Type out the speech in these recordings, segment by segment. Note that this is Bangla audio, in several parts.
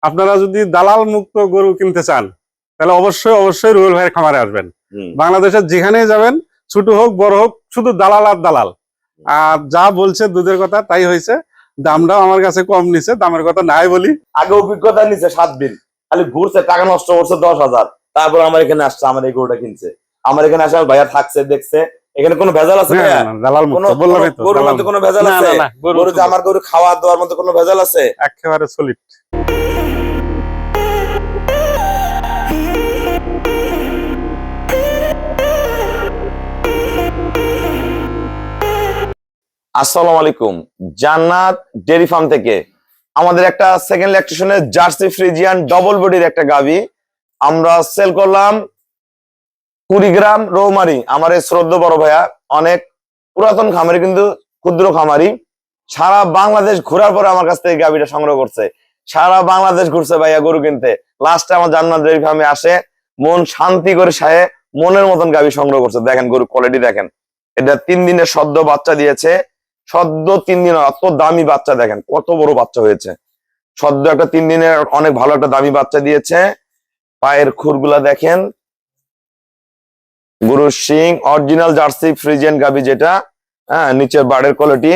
আপনারা যদি দালাল মুক্ত গরু কিনতে চান তাহলে অবশ্যই অবশ্যই রুবেল ভাইয়ের খামারে আসবেন। বাংলাদেশের যেখানেই যাবেন, ছোট হোক বড় হোক, শুধু দালাল আর দালাল। আর যা বলছে দুধের কথা তাই হয়েছে। দামটাও আমার কাছে কম নিছে, দামের কথা নাই বলি। আগে অভিজ্ঞতা নিছে 7 দিন, খালি ঘুরছে, টাকা নষ্ট করছে 10,000, তারপর আমার এখানে আসছে, আমার এই গরুটা কিনছে। আমার এখানে আসে ভাইয়া থাকছে, দেখছে এখানে কোনো ভেজাল আছে? দালাল মুক্ত বললাম তো, গরুর মধ্যে কোনো ভেজাল আছে? গরু যে আমার গরু খাওয়া দাওয়ার মধ্যে কোনো ভেজাল আছে? একেবারে সলিড। আসসালামু আলাইকুম, জান্নাত ডেয়ারি ফার্ম থেকে আমাদের একটা সেকেন্ড ল্যাকটেশনের জার্সি ফ্রিজিয়ান ডবল বডির একটা গাভী আমরা সেল করলাম কুড়িগ্রাম রৌমারি। আমার এই শ্রদ্ধ বড় ভাইয়া অনেক পুরাতন খামারি, কিন্তু ক্ষুদ্র খামারি, সারা বাংলাদেশ ঘোরার পরে আমার কাছ থেকে গাভীটা সংগ্রহ করছে। সারা বাংলাদেশ ঘুরছে ভাইয়া গরু কিনতে, লাস্টে আমার জান্নাত ডেয়ারি ফার্মে আসে, মন শান্তি করে সায়ে মনের মতন গাভী সংগ্রহ করছে। দেখেন গরু কোয়ালিটি দেখেন, এটা 3 দিনের সদ্য বাচ্চা দিয়েছে, সদ্য 3 দিন, এত দামি বাচ্চা, দেখেন কত বড় বাচ্চা হয়েছে। সদ্য একটা 3 দিনের অনেক ভালো একটা দামি বাচ্চা দিয়েছে। পায়ের খুরগুলা দেখেন, গরুর শিং অরিজিনাল জার্সি ফ্রিজিয়ান গাভী যেটা, হ্যাঁ, নিচের বাড়ের কোয়ালিটি।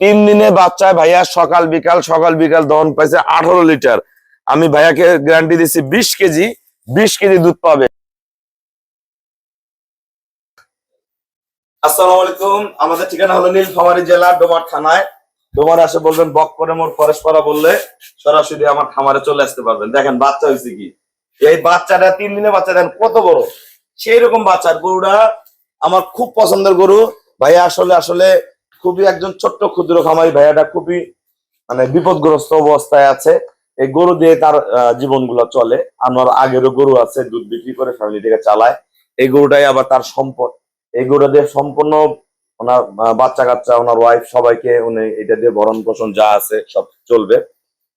3 দিনে বাচ্চায় ভাইয়া সকাল বিকাল দহন পাইছে 18 লিটার। আমি ভাইয়াকে গ্যারান্টি দিচ্ছি 20 কেজি দুধ পাবে। আসসালামু আলাইকুম, আমাদের ঠিকানা হলো নীলফামারী জেলা ডোমার থানায়। ডোমার আসে বলবেন বক করে মোর ফরেশপাড়া বললে সরাসরি আমার খামারে চলে আসতে পারবেন। দেখেন বাচ্চা হয়েছে কি, এই বাচ্চাটা 3 দিনে বাচ্চা, দেখেন কত বড়, সেই রকম বাচ্চার গরুটা আমার খুব পছন্দের গরু ভাইয়া। আসলে খুবই একজন ছোট্ট ক্ষুদ্র খামারি, ভাইয়াটা খুবই মানে বিপদগ্রস্ত অবস্থায় আছে। এই গরু দিয়ে তার জীবনগুলো চলে। আমার আগেরও গরু আছে, দুধ বিক্রি করে ফ্যামিলিটাকে চালায়। এই গরুটাই আবার তার সম্পদ। এই গরুটা দিয়ে সম্পূর্ণ ওনার বাচ্চা কাচ্চা, ওনার ওয়াইফ, সবাইকে উনি এটা দিয়ে ভরণ পোষণ যা আছে সব চলবে।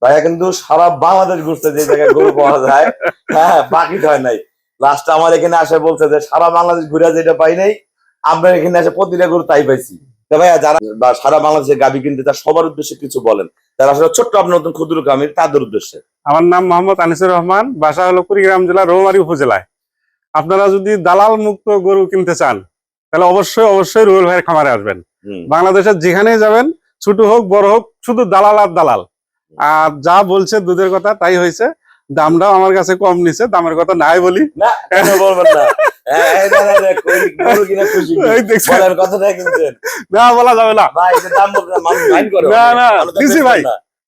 ভাইয়া কিন্তু সারা বাংলাদেশ ঘুরছে, যে জায়গায় গরু পাওয়া যায়, হ্যাঁ, বাকি হয় নাই। লাস্ট আমার এখানে আসে বলছে যে সারা বাংলাদেশ ঘুরে যেটা পাই নাই, আপনার এখানে আসে প্রতিটা গরু তাই পাইছি। ভাইয়া যারা সারা বাংলাদেশে গাভী কিনতে তার সবার উদ্দেশ্যে কিছু বলেন, যারা আসলে ছোট্ট আপনার নতুন ক্ষুদ্র খামারি তাদের উদ্দেশ্যে। আমার নাম মোহাম্মদ আনিসুর রহমান, বাসা হলো কুড়িগ্রাম জেলা রৌমারী উপজেলায়। আপনারা যদি দালাল মুক্ত গরু কিনতে চান তাহলে অবশ্যই অবশ্যই রুবেল ভাইয়ের খামারে আসবেন। বাংলাদেশের যেখানেই যাবেন, ছোট হোক বড় হোক, শুধু দালাল আর দালাল। আর যা বলছে দুধের কথা তাই হয়েছে। দামটাও আমার কাছে কম নিছে, দামের কথা নাই বলি। না, বলা যাবে না। নিছি ভাই,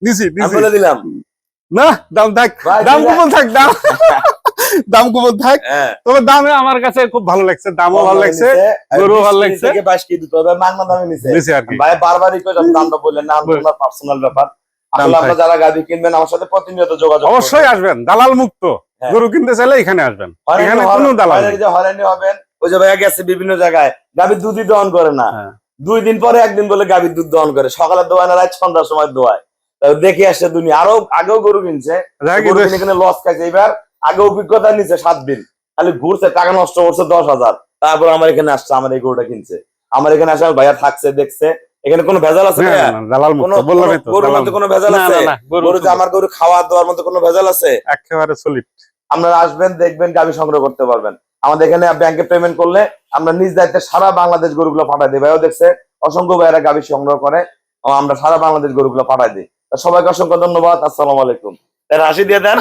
নিছি বলে দিলাম। না, দাম থাক, দাম কমন থাক, দাম কমন থাক। তবে দামে আমার কাছে খুব ভালো লাগছে, দামও ভালো লাগছে, গরু ভালো লাগছে। বারবারই দামটা বললেন না, আপনার পার্সোনাল ব্যাপার। আপনারা যারা গাভী কিনবেন আমার সাথে প্রতিনিয়ত যোগাযোগ অবশ্যই আসবেন। দালাল মুক্ত গরু কিনতে চাইলে এখানে আসবেন, এখানে কোনো দালাল হয়রানি হবেন। ওই যে ভাইয়া গেছে বিভিন্ন জায়গায়, গাভীর দুধই দহন করে না, 2 দিন পরে একদিন বলে গাভীর দুধ দহন করে, সকালে দোয়ায় না, রাত সন্ধ্যার সময় দোয়ায়। দেখে আসছে দুনিয়া। আরো আগেও গরু কিনছে, এখানে লস খাইছে। এবার আগে অভিজ্ঞতা নিছে 7 দিন, খালি ঘুরছে, টাকা নষ্ট করছে 10,000, তারপর আমার এখানে আসছে, আমার এই গরুটা কিনছে। আমার এখানে আসে ভাইয়া থাকছে, দেখছে এখানে কোনো ভেজাল আছে? গরুর মধ্যে কোনো ভেজাল আছে? গরু যে আমার গরু খাওয়া দাওয়ার মধ্যে কোনো ভেজাল আছে? একেবারে সলিড। আপনারা আসবেন, দেখবেন, গাভী সংগ্রহ করতে পারবেন। আমাদের এখানে ব্যাংকে পেমেন্ট করলে আমরা নিজ দায়িত্বে সারা বাংলাদেশ গরুগুলো পাঠাই দিই। ভাইও দেখছে অসংখ্য ভাইয়েরা গাভী সংগ্রহ করে, আমরা সারা বাংলাদেশ গরুগুলো পাঠাই দিই। সবাইকে অসংখ্য ধন্যবাদ। আসসালামু আলাইকুম। রাশি দিয়ে দেন।